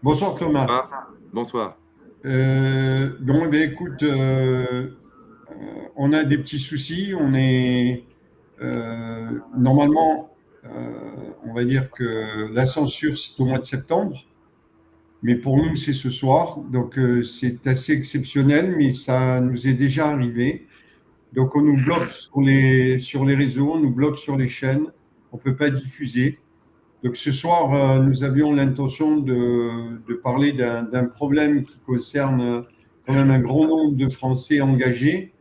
Bonsoir Thomas. Ah, bonsoir. Bon, eh bien, écoute, on a des petits soucis. On est normalement, on va dire que la censure c'est au mois de septembre, mais pour nous c'est ce soir. Donc c'est assez exceptionnel, mais ça nous est déjà arrivé. Donc on nous bloque sur les réseaux, on nous bloque sur les chaînes. On peut pas diffuser. Donc ce soir, nous avions l'intention de parler d'un problème qui concerne quand même un grand nombre de Français engagés,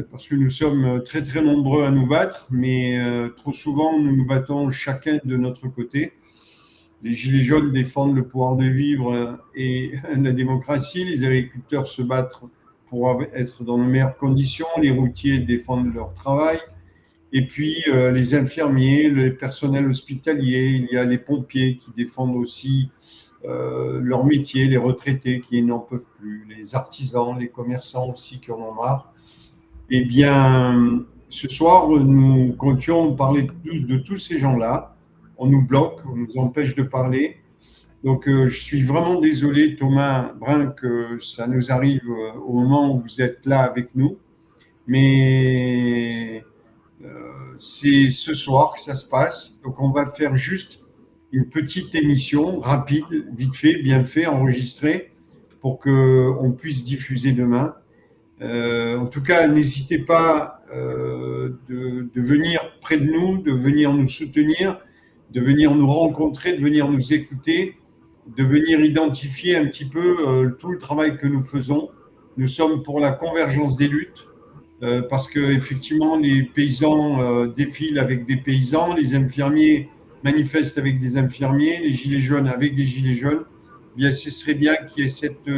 parce que nous sommes très très nombreux à nous battre, mais trop souvent nous nous battons chacun de notre côté. Les Gilets jaunes défendent le pouvoir de vivre et la démocratie, les agriculteurs se battent pour être dans de meilleures conditions, les routiers défendent leur travail, et puis les infirmiers, le personnel hospitalier, il y a les pompiers qui défendent aussi leur métier, les retraités qui n'en peuvent plus, les artisans, les commerçants aussi qui en ont marre. Eh bien, ce soir, nous comptions parler de tous ces gens-là. On nous bloque, on nous empêche de parler. Donc, je suis vraiment désolé, Thomas Brun, que ça nous arrive au moment où vous êtes là avec nous. Mais c'est ce soir que ça se passe. Donc, on va faire juste une petite émission rapide, vite fait, bien fait, enregistrée, pour qu'on puisse diffuser demain. En tout cas, n'hésitez pas de venir près de nous, de venir nous soutenir, de venir nous rencontrer, de venir nous écouter, de venir identifier un petit peu tout le travail que nous faisons. Nous sommes pour la convergence des luttes parce que effectivement les paysans défilent avec des paysans, les infirmiers manifestent avec des infirmiers, les gilets jaunes avec des gilets jaunes. Eh bien, ce serait bien qu'il y ait cette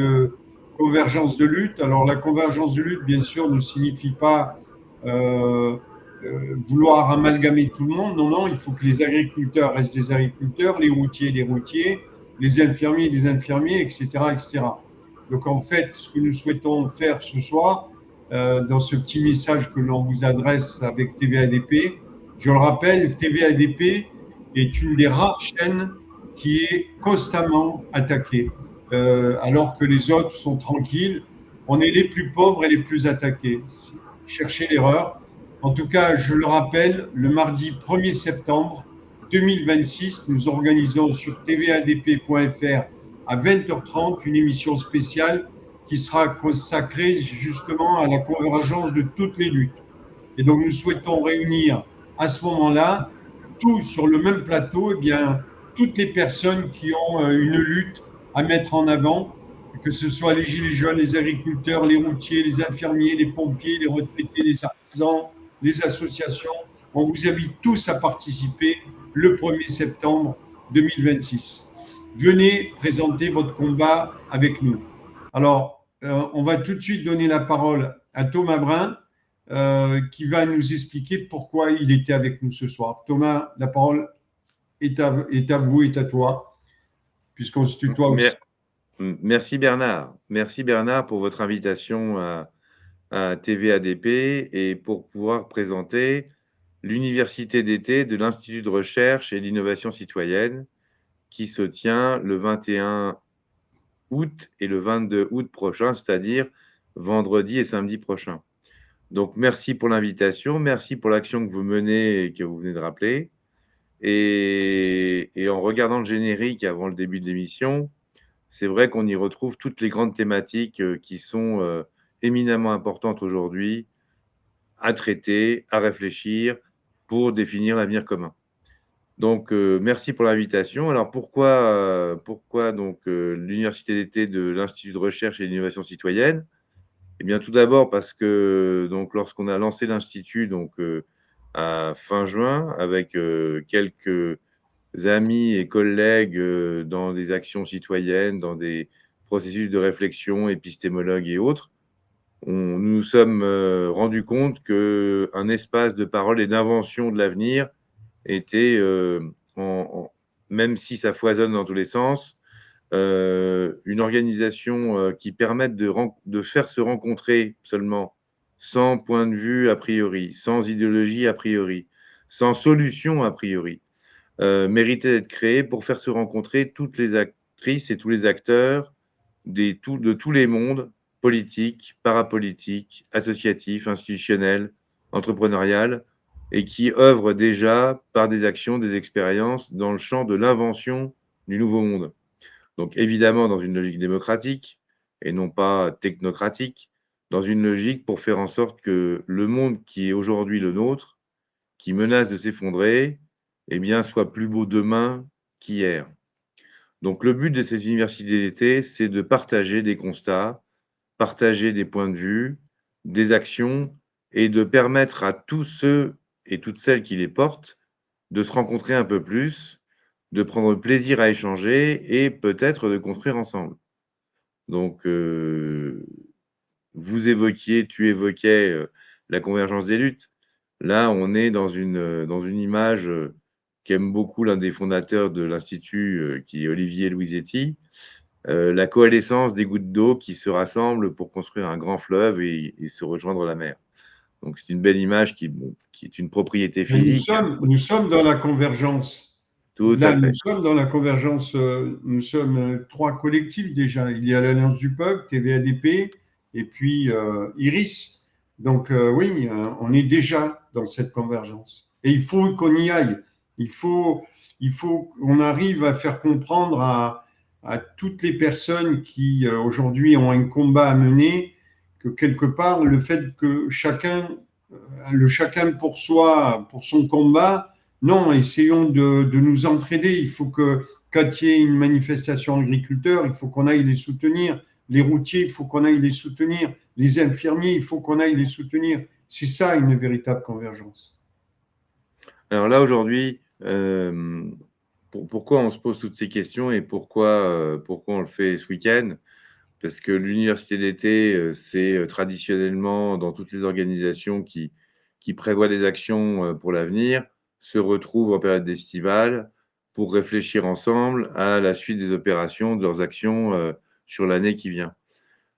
convergence de lutte. Alors la convergence de lutte, bien sûr, ne signifie pas euh, vouloir amalgamer tout le monde. Non, non, il faut que les agriculteurs restent des agriculteurs, les routiers, les infirmiers, des infirmiers, etc., etc. Donc en fait, ce que nous souhaitons faire ce soir, dans ce petit message que l'on vous adresse avec TVA-ADP. Je le rappelle, TVA-ADP est une des rares chaînes qui est constamment attaquée, alors que les autres sont tranquilles. On est les plus pauvres et les plus attaqués. Cherchez l'erreur. En tout cas, je le rappelle, le mardi 1er septembre 2026, nous organisons sur tvadp.fr à 20h30 une émission spéciale qui sera consacré justement à la convergence de toutes les luttes. Et donc nous souhaitons réunir à ce moment-là, tous sur le même plateau, eh bien, toutes les personnes qui ont une lutte à mettre en avant, que ce soit les gilets jaunes, les agriculteurs, les routiers, les infirmiers, les pompiers, les retraités, les artisans, les associations. On vous invite tous à participer le 1er septembre 2026. Venez présenter votre combat avec nous. Alors, on va tout de suite donner la parole à Thomas Brun, qui va nous expliquer pourquoi il était avec nous ce soir. Thomas, la parole est à vous, est à toi, puisqu'on se tutoie aussi. Mer- Merci Bernard. Merci Bernard pour votre invitation à TVADP et pour pouvoir présenter l'université d'été de l'Institut de recherche et d'innovation citoyenne qui se tient le 21 août et le 22 août prochain, c'est-à-dire vendredi et samedi prochain. Donc merci pour l'invitation, merci pour l'action que vous menez et que vous venez de rappeler. Et en regardant le générique avant le début de l'émission, c'est vrai qu'on y retrouve toutes les grandes thématiques qui sont éminemment importantes aujourd'hui à traiter, à réfléchir pour définir l'avenir commun. Donc, merci pour l'invitation. Alors, pourquoi donc l'Université d'été de l'Institut de recherche et d'innovation citoyenne? Eh bien, tout d'abord parce que donc, lorsqu'on a lancé l'Institut à fin juin avec quelques amis et collègues dans des actions citoyennes, dans des processus de réflexion, épistémologues et autres, nous nous sommes rendus compte qu'un espace de parole et d'invention de l'avenir était, en- en- même si ça foisonne dans tous les sens, une organisation qui permette de faire se rencontrer seulement, sans point de vue a priori, sans idéologie a priori, sans solution a priori, méritait d'être créée pour faire se rencontrer actrices et tous les acteurs de tous les mondes politiques, parapolitiques, associatifs, institutionnels, entrepreneuriales, et qui œuvrent déjà par des actions, des expériences dans le champ de l'invention du nouveau monde. Donc évidemment dans une logique démocratique et non pas technocratique, dans une logique pour faire en sorte que le monde qui est aujourd'hui le nôtre, qui menace de s'effondrer, eh bien, soit plus beau demain qu'hier. Donc le but de cette université d'été, c'est de partager des constats, partager des points de vue, des actions et de permettre à tous ceux et toutes celles qui les portent de se rencontrer un peu plus, de prendre plaisir à échanger et peut-être de construire ensemble. Donc, tu évoquais la convergence des luttes. Là, on est dans une image qu'aime beaucoup l'un des fondateurs de l'Institut, qui est Olivier Louisetti, la coalescence des gouttes d'eau qui se rassemblent pour construire un grand fleuve et se rejoindre la mer. Donc, c'est une belle image qui est une propriété Mais nous physique, hein. sommes, nous sommes dans la convergence. Tout à Là, nous fait. sommes dans la convergence. Nous sommes trois collectifs déjà. Il y a l'Alliance du Peuple, TVADP, et puis IRIS. Donc oui, on est déjà dans cette convergence. Et il faut qu'on y aille. Il faut, il faut qu'on arrive à faire comprendre à toutes les personnes qui aujourd'hui ont un combat à mener que quelque part, le fait que le chacun pour soi, pour son combat, non, essayons de nous entraider. Il faut que quand il y ait une manifestation agriculteur, il faut qu'on aille les soutenir. Les routiers, il faut qu'on aille les soutenir. Les infirmiers, il faut qu'on aille les soutenir. C'est ça une véritable convergence. Alors là, aujourd'hui, pourquoi on se pose toutes ces questions et pourquoi on le fait ce week-end? Parce que l'université d'été, c'est traditionnellement dans toutes les organisations qui prévoient des actions pour l'avenir, se retrouvent en période estivale pour réfléchir ensemble à la suite des opérations, de leurs actions sur l'année qui vient.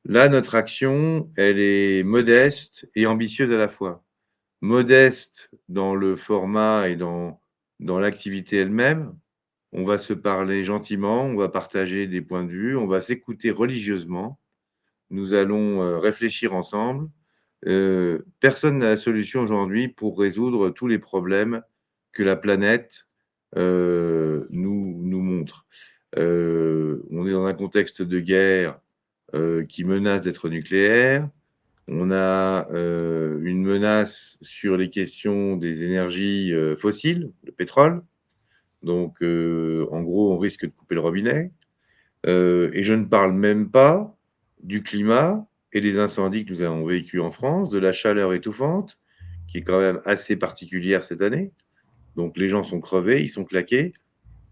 Là, notre action, elle est modeste et ambitieuse à la fois. Modeste dans le format et dans l'activité elle-même. On va se parler gentiment, on va partager des points de vue, on va s'écouter religieusement. Nous allons réfléchir ensemble. Personne n'a la solution aujourd'hui pour résoudre tous les problèmes que la planète nous montre. On est dans un contexte de guerre qui menace d'être nucléaire. On a une menace sur les questions des énergies fossiles, le pétrole. Donc, en gros, on risque de couper le robinet. Et je ne parle même pas du climat et des incendies que nous avons vécus en France, de la chaleur étouffante, qui est quand même assez particulière cette année. Donc, les gens sont crevés, ils sont claqués.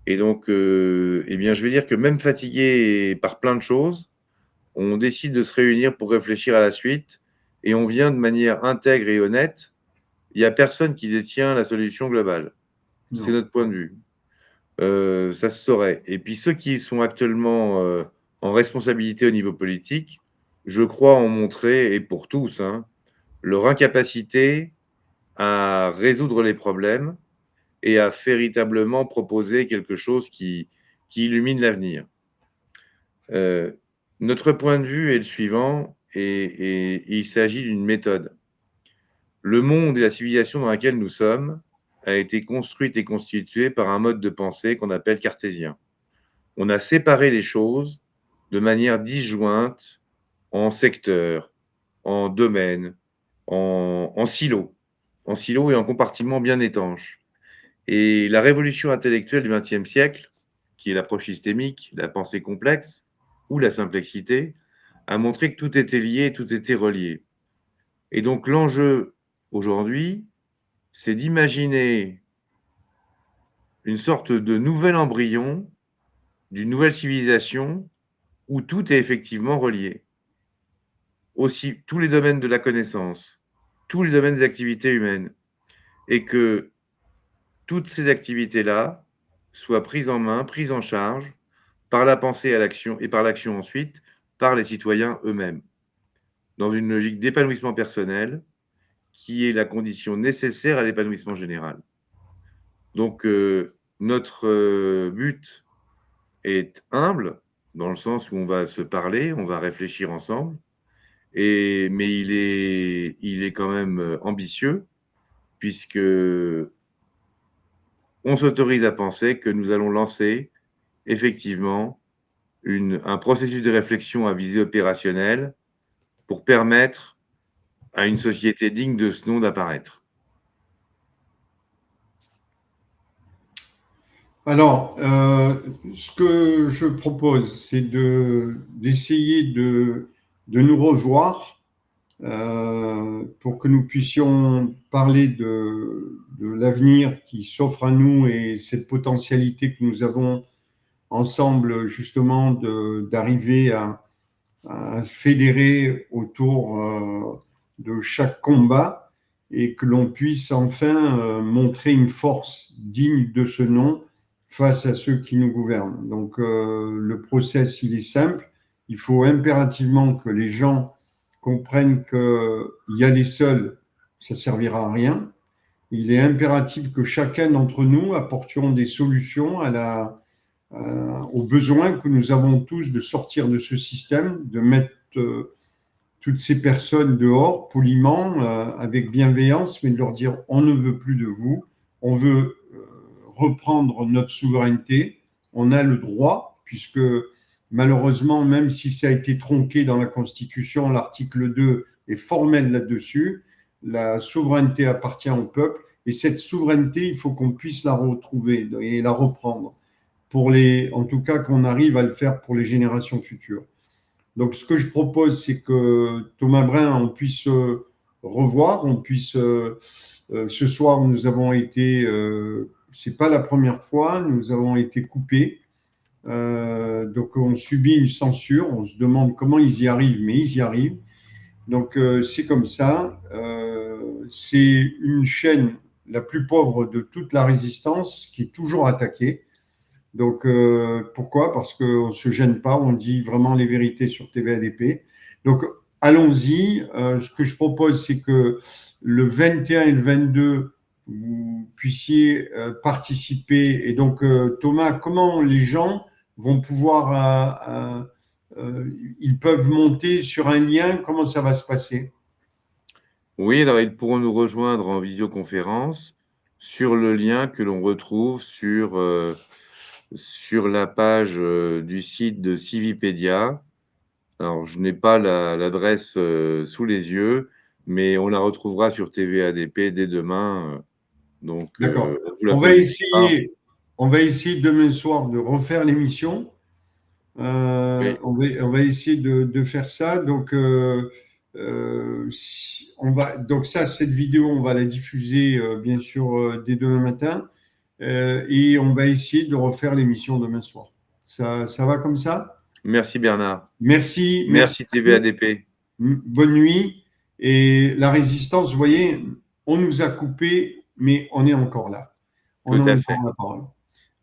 Et donc, eh bien, je vais dire que même fatigués par plein de choses, on décide de se réunir pour réfléchir à la suite et on vient de manière intègre et honnête. Il n'y a personne qui détient la solution globale. C'est Non. notre point de vue. Ça se saurait. Et puis ceux qui sont actuellement en responsabilité au niveau politique, je crois en montrer, et pour tous, hein, leur incapacité à résoudre les problèmes et à véritablement proposer quelque chose qui illumine l'avenir. Notre point de vue est le suivant, et il s'agit d'une méthode. Le monde et la civilisation dans laquelle nous sommes a été construite et constituée par un mode de pensée qu'on appelle cartésien. On a séparé les choses de manière disjointe en secteurs, en domaines, en silos, et en compartiments bien étanches. Et la révolution intellectuelle du XXe siècle, qui est l'approche systémique, la pensée complexe ou la simplexité, a montré que tout était lié, tout était relié. Et donc l'enjeu aujourd'hui, c'est d'imaginer une sorte de nouvel embryon d'une nouvelle civilisation où tout est effectivement relié. Aussi, tous les domaines de la connaissance, tous les domaines des activités humaines, et que toutes ces activités-là soient prises en main, prises en charge par la pensée à l'action, et par l'action ensuite, par les citoyens eux-mêmes, dans une logique d'épanouissement personnel qui est la condition nécessaire à l'épanouissement général. Donc, notre but est humble, dans le sens où on va se parler, on va réfléchir ensemble. Mais il est quand même ambitieux, puisque on s'autorise à penser que nous allons lancer effectivement un processus de réflexion à visée opérationnelle pour permettre à une société digne de ce nom d'apparaître. Alors, ce que je propose, c'est d'essayer de nous revoir pour que nous puissions parler de l'avenir qui s'offre à nous et cette potentialité que nous avons ensemble, justement, d'arriver à fédérer autour de chaque combat et que l'on puisse enfin montrer une force digne de ce nom face à ceux qui nous gouvernent. Donc le process, il est simple. Il faut impérativement que les gens comprennent qu'il y a les seuls, ça ne servira à rien. Il est impératif que chacun d'entre nous apportions des solutions aux besoins que nous avons tous de sortir de ce système, de mettre toutes ces personnes dehors, poliment, avec bienveillance, mais de leur dire on ne veut plus de vous, on veut reprendre notre souveraineté, on a le droit, puisque malheureusement, même si ça a été tronqué dans la Constitution, l'article 2 est formel là-dessus, la souveraineté appartient au peuple, et cette souveraineté, il faut qu'on puisse la retrouver et la reprendre, en tout cas qu'on arrive à le faire pour les générations futures. Donc, ce que je propose, c'est que Thomas Brun, on puisse se revoir, ce soir, nous avons été, c'est pas la première fois, nous avons été coupés. Donc, on subit une censure, on se demande comment ils y arrivent, mais ils y arrivent. Donc, c'est comme ça. C'est une chaîne la plus pauvre de toute la résistance qui est toujours attaquée. Donc, pourquoi? Parce qu'on ne se gêne pas, on dit vraiment les vérités sur TVADP. Donc, allons-y. Ce que je propose, c'est que le 21 et le 22, vous puissiez participer. Et donc, Thomas, comment les gens vont pouvoir, ils peuvent monter sur un lien, comment ça va se passer? Oui, alors ils pourront nous rejoindre en visioconférence sur le lien que l'on retrouve sur la page du site de Civipédia. Alors, je n'ai pas l'adresse sous les yeux, mais on la retrouvera sur TVADP dès demain. Donc, D'accord. on vous la On va communiquera. essayer, on va essayer demain soir de refaire l'émission. Oui, On va essayer de faire ça. Donc, donc ça, cette vidéo, on va la diffuser bien sûr dès demain matin. Et on va essayer de refaire l'émission demain soir. Ça va comme ça? merci Bernard. Merci Merci à tous. TVADP. Bonne nuit. Et la résistance, vous voyez, on nous a coupés, mais on est encore là. On Tout a à encore fait. la parole.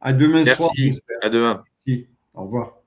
À demain soir, Merci. j'espère. À demain. Merci. Au revoir.